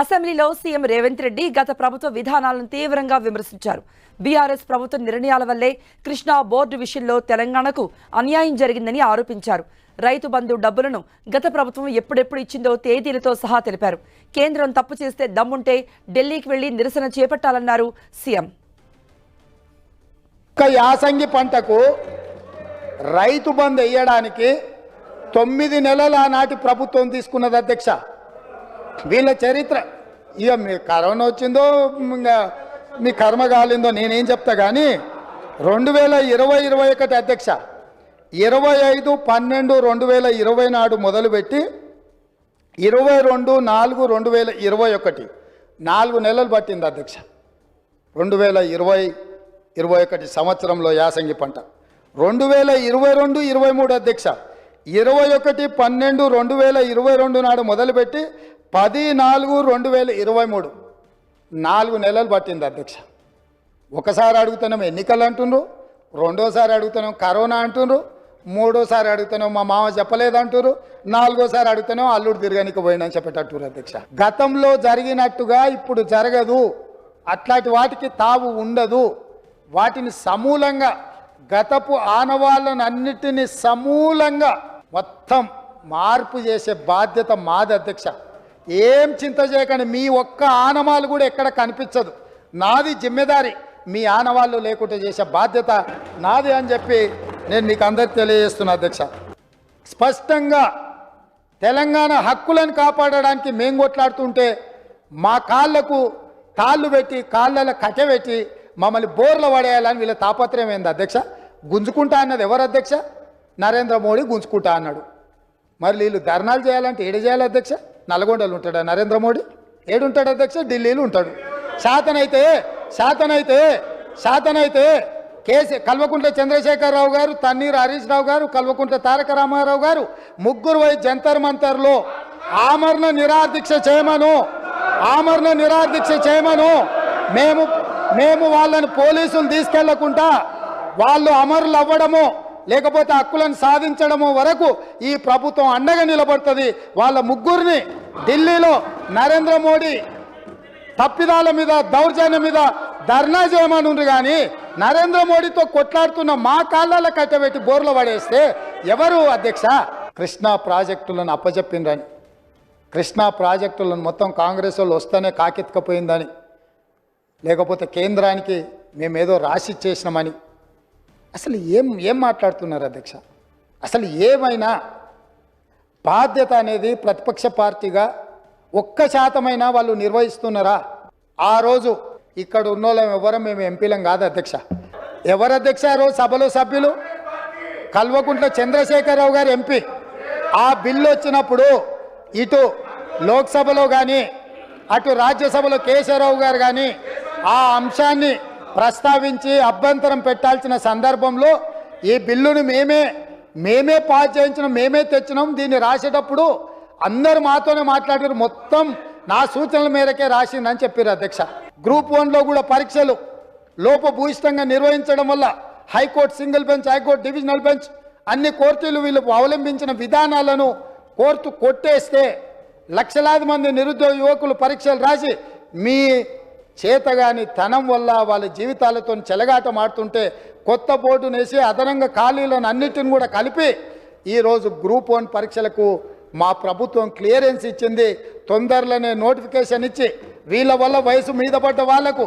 అసెంబ్లీలో సీఎం రేవంత్ రెడ్డి గత ప్రభుత్వ విధానాలను తీవ్రంగా విమర్శించారు. బీఆర్ఎస్ ప్రభుత్వ నిర్ణయాల వల్లే కృష్ణా బోర్డు విషయంలో తెలంగాణకు అన్యాయం జరిగిందని ఆరోపించారు. రైతు బంధు డబ్బులను గత ప్రభుత్వం ఎప్పుడెప్పుడు ఇచ్చిందో తేదీలతో సహా తెలిపారు. కేంద్రం తప్పు చేస్తే దమ్ముంటే ఢిల్లీకి వెళ్లి నిరసన చేపట్టాలన్నారు సీఎం. యాసంగి పంటకు రైతు బంధు వేయడానికి 9 నెలల నాటి ప్రభుత్వం తీసుకున్నది అధ్యక్ష. వీళ్ళ చరిత్ర ఇక మీ కరోనా వచ్చిందో ఇంకా మీ కర్మ కాలిందో నేనేం చెప్తా కానీ 2020-21 అధ్యక్ష 25/12/2020 నాడు మొదలుపెట్టి 22/4/2021 4 నెలలు పట్టింది అధ్యక్ష. 2020-21 సంవత్సరంలో యాసంగి పంట 2022-23 అధ్యక్ష 21/12/2022 నాడు మొదలుపెట్టి 10/4/2023 4 నెలలు పట్టింది అధ్యక్ష. ఒకసారి అడుగుతున్నాం ఎన్నికలు అంటుండ్రు, రెండోసారి అడుగుతున్నాం కరోనా అంటుండ్రు, మూడోసారి అడుగుతున్నాం మా మామ చెప్పలేదంటారు, నాలుగోసారి అడుగుతున్నాం అల్లుడు తిరగనికి పోయిందని చెప్పేటట్టు అధ్యక్ష. గతంలో జరిగినట్టుగా ఇప్పుడు జరగదు, అట్లాంటి వాటికి తావు ఉండదు. వాటిని సమూలంగా గతపు ఆనవాళ్ళను అన్నిటినీ సమూలంగా మొత్తం మార్పు చేసే బాధ్యత మాది అధ్యక్ష. ఏం చింత చేయకండి, మీ ఒక్క ఆనవాళ్ళు కూడా ఎక్కడ కనిపించదు. నాది జిమ్మెదారి, మీ ఆనవాళ్ళు లేకుండా చేసే బాధ్యత నాది అని చెప్పి నేను మీకు అందరికి తెలియజేస్తున్నా అధ్యక్ష. స్పష్టంగా తెలంగాణ హక్కులను కాపాడడానికి మేము కొట్లాడుతుంటే మా కాళ్ళకు తాళ్ళు పెట్టి కాళ్ళలో కట్టెబెట్టి మమ్మల్ని బోర్ల పడేయాలని వీళ్ళ తాపత్రయం ఏంది అధ్యక్ష. గుంజుకుంటా అన్నది ఎవరు అధ్యక్ష? నరేంద్ర మోడీ గుంజుకుంటా అన్నాడు. మరి వీళ్ళు ధర్నాలు చేయాలంటే ఏడు చేయాలి అధ్యక్ష? నల్గొండలు ఉంటాడా నరేంద్ర మోడీ? ఏడుంటాడు అధ్యక్ష? ఢిల్లీలో ఉంటాడు. శాతనైతే కల్వకుంట్ల చంద్రశేఖరరావు గారు, తన్నీరు హరీష్ రావు గారు, కల్వకుంట్ల తారక రామారావు గారు ముగ్గురు పోయి జంతర్ మంతర్లో ఆమరణ నిరాదీక్ష చేయమను. మేము వాళ్ళని పోలీసులు తీసుకెళ్లకుండా వాళ్ళు అమరులు అవ్వడము లేకపోతే హక్కులను సాధించడము వరకు ఈ ప్రభుత్వం అండగా నిలబడుతుంది. వాళ్ళ ముగ్గురిని ఢిల్లీలో నరేంద్ర మోడీ తప్పిదాల మీద దౌర్జన్యం మీద ధర్నా చేయమనుండ్రు. కానీ నరేంద్ర మోడీతో కొట్లాడుతున్న మా కాళ్ళలో కట్టబెట్టి బోర్లు పడేస్తే ఎవరు అధ్యక్ష? కృష్ణా ప్రాజెక్టులను అప్పచెప్పిందని, కృష్ణా ప్రాజెక్టులను మొత్తం కాంగ్రెస్ వాళ్ళు వస్తేనే కాకెత్తుకపోయిందని, లేకపోతే కేంద్రానికి మేమేదో రాసి చేసినామని అసలు ఏం మాట్లాడుతున్నారు అధ్యక్ష? అసలు ఏమైనా బాధ్యత అనేది ప్రతిపక్ష పార్టీగా 1% వాళ్ళు నిర్వహిస్తున్నారా? ఆ రోజు ఇక్కడ ఉన్నోళ్ళం ఎవరం మేము ఎంపీలం కాదు అధ్యక్ష. ఎవరు అధ్యక్ష ఆ రోజు సభలో సభ్యులు? కల్వకుంట్ల చంద్రశేఖరరావు గారు ఎంపీ. ఆ బిల్లు వచ్చినప్పుడు ఇటు లోక్సభలో కానీ అటు రాజ్యసభలో కేశవరావు గారు కానీ ఆ అంశాన్ని ప్రస్తావించి అభ్యంతరం పెట్టాల్సిన సందర్భంలో ఈ బిల్లును మేమే పాస్ చేయించినాం, మేమే తెచ్చినాం. దీన్ని రాసేటప్పుడు అందరు మాతోనే మాట్లాడారు, మొత్తం నా సూచనల మేరకే రాసిందని చెప్పారు అధ్యక్ష. గ్రూప్ 1లో కూడా పరీక్షలు లోపభూయిష్టంగా నిర్వహించడం వల్ల high court single bench, high court divisional bench అన్ని కోర్టులు వీళ్ళు అవలంబించిన విధానాలను కోర్టు కొట్టేస్తే లక్షలాది మంది నిరుద్యోగ యువకులు పరీక్షలు రాసి మీ చేతగాని తనం వల్ల వాళ్ళ జీవితాలతో చెలగాట మాడుతుంటే కొత్త బోర్డును వేసి అదనంగా ఖాళీలను అన్నిటిని కూడా కలిపి ఈరోజు గ్రూప్ 1 పరీక్షలకు మా ప్రభుత్వం క్లియరెన్స్ ఇచ్చింది. తొందరలోనే నోటిఫికేషన్ ఇచ్చి వీళ్ళ వల్ల వయసు మీద పడ్డ వాళ్లకు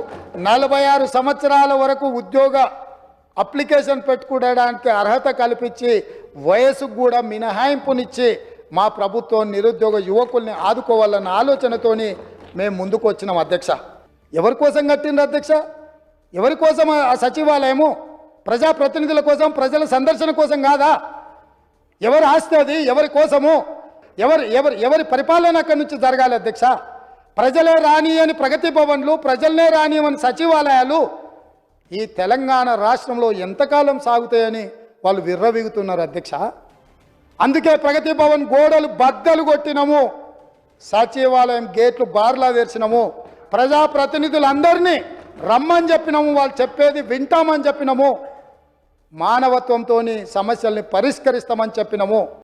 46 సంవత్సరాల వరకు ఉద్యోగ అప్లికేషన్ పెట్టుకోవడానికి అర్హత కల్పించి వయసుకు కూడా మినహాయింపునిచ్చి మా ప్రభుత్వం నిరుద్యోగ యువకుల్ని ఆదుకోవాలన్న ఆలోచనతోని మేము ముందుకు వచ్చినాం అధ్యక్ష. ఎవరి కోసం కట్టిండ్రు అధ్యక్ష? ఎవరి కోసం ఆ సచివాలయము? ప్రజాప్రతినిధుల కోసం, ప్రజల సందర్శన కోసం కాదా? ఎవరు ఆస్తి అది? ఎవరి కోసము? ఎవరి పరిపాలన అక్కడి నుంచి జరగాలి అధ్యక్ష? ప్రజలే రానియని ప్రగతి భవన్లు, ప్రజలనే రానియని సచివాలయాలు ఈ తెలంగాణ రాష్ట్రంలో ఎంతకాలం సాగుతాయని వాళ్ళు విర్రవీగుతున్నారు అధ్యక్ష. అందుకే ప్రగతి భవన్ గోడలు బద్దలు కొట్టినము, సచివాలయం గేట్లు బార్లా తెరిచినము, ప్రజాప్రతినిధులందరినీ రమ్మని చెప్పినాము, వాళ్ళు చెప్పేది వింటామని చెప్పినాము, మానవత్వంతో సమస్యల్ని పరిష్కరిస్తామని చెప్పినాము.